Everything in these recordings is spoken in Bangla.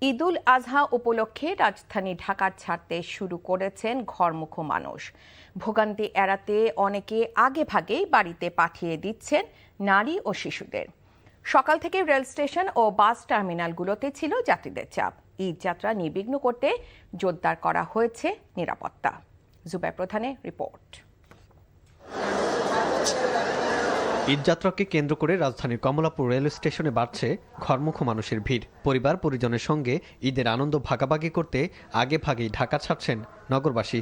ঈদুল আজহা উপলক্ষে রাজধানী ঢাকা ছাড়তে শুরু করেছেন ঘরমুখো মানুষ। ভোগান্তি এড়াতে অনেকে আগেভাগেই বাড়িতে পাঠিয়ে দিচ্ছেন নারী ও শিশুদের। সকাল থেকে রেল স্টেশন ও বাস টার্মিনালগুলোতে ছিল যাত্রীদের চাপ। ঈদ যাত্রা নির্বিঘ্ন করতে জোরদার করা হয়েছে নিরাপত্তা। জুবাইর প্রধানের রিপোর্ট। ঈদযাত্রাকে কেন্দ্র করে রাজধানীর কমলাপুর রেল স্টেশনে বাড়ছে ঘরমুখো মানুষের ভিড়। পরিবার পরিজনের সঙ্গে ঈদের আনন্দ ভাগাভাগি করতে আগে ভাগেই ঢাকা ছাড়ছেন নগরবাসী।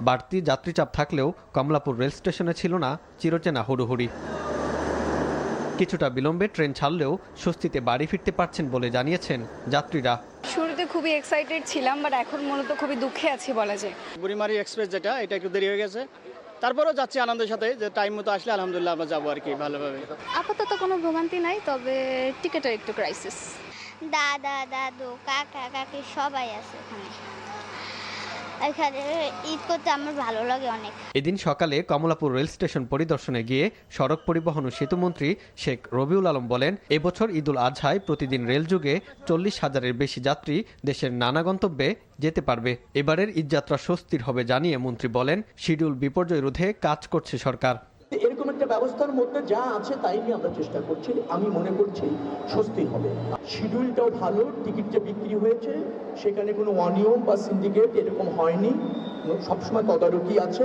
বাড়তি যাত্রীচাপ থাকলেও কমলাপুর রেল স্টেশনে ছিল না চিরচেনা হুড়োহুড়ি। কিছুটা বিলম্বে ট্রেন ছাড়লেও স্বস্তিতে বাড়ি ফিরতে পারছেন বলে জানিয়েছেন যাত্রীরা। শুরুতে খুবই এক্সাইটেড ছিলাম, বাট এখন মূলত খুবই দুঃখে আছি বলা যায়। বুড়িমারি এক্সপ্রেস যেটা, এটা একটু দেরি হয়ে গেছে, তারপরেও যাচ্ছি আনন্দের সাথে, যে টাইম মতো আসলে আলহামদুলিল্লাহ আমরা যাবো আর কি ভালোভাবে। আপাতত কোনো ভোগান্তি নাই, তবে টিকেটের একটু ক্রাইসিস। দাদা দাদু কাকা কাকি সবাই আছে এখানে ঈদ করতে আমার ভালো লাগে অনেক। এদিন সকালে কমলাপুর রেল স্টেশন পরিদর্শনে গিয়ে সড়ক পরিবহন ও সেতুমন্ত্রী শেখ রবিউল আলম বলেন, এবছর ঈদুল আজহায় প্রতিদিন রেলযুগে 40,000-এর বেশি যাত্রী দেশের নানা গন্তব্যে যেতে পারবে। এবারের ঈদযাত্রা স্বস্তির হবে জানিয়ে মন্ত্রী বলেন, শিডিউল বিপর্যয় রোধে কাজ করছে সরকার। এরকম একটা ব্যবস্থার মধ্যে যা আছে তাই নিয়ে আমরা চেষ্টা করছি। আমি মনে করছি স্বস্তি হবে। শিডিউলটাও ভালো, টিকিট যে বিক্রি হয়েছে সেখানে কোনো অনিয়ম বা সিন্ডিকেট এরকম হয়নি, সবসময় তদারকি আছে।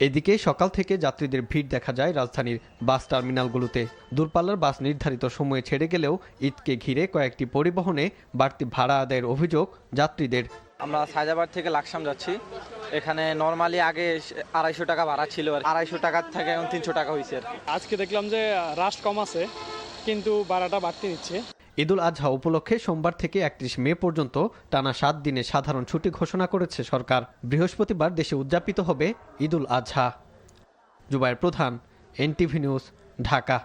এদিকে সকাল থেকে যাত্রীদের ভিড় দেখা যায় রাজধানীর বাস টার্মিনালগুলোতে। দূরপাল্লার বাস নির্ধারিত সময়ে ছেড়ে গেলেও ঈদকে ঘিরে কয়েকটি পরিবহনে বাড়তি ভাড়া আদায়ের অভিযোগ যাত্রীদের। আমরা সায়দাবাদ থেকে লাকসাম যাচ্ছি। এখানে নরমালি আগে 250 টাকা ভাড়া ছিল, 250 টাকার থেকে এখন 300 টাকা হয়েছে। আজকে দেখলাম যে রাশ কম আছে, কিন্তু ভাড়াটা বাড়তি নিচ্ছে। ঈদুল আজহা উপলক্ষে সোমবার থেকে 31 মে পর্যন্ত টানা 7 দিনে সাধারণ ছুটি ঘোষণা করেছে সরকার। বৃহস্পতিবার দেশে উদযাপিত হবে ঈদুল আজহা। জুবাইর প্রধান, এনটিভি নিউজ, ঢাকা।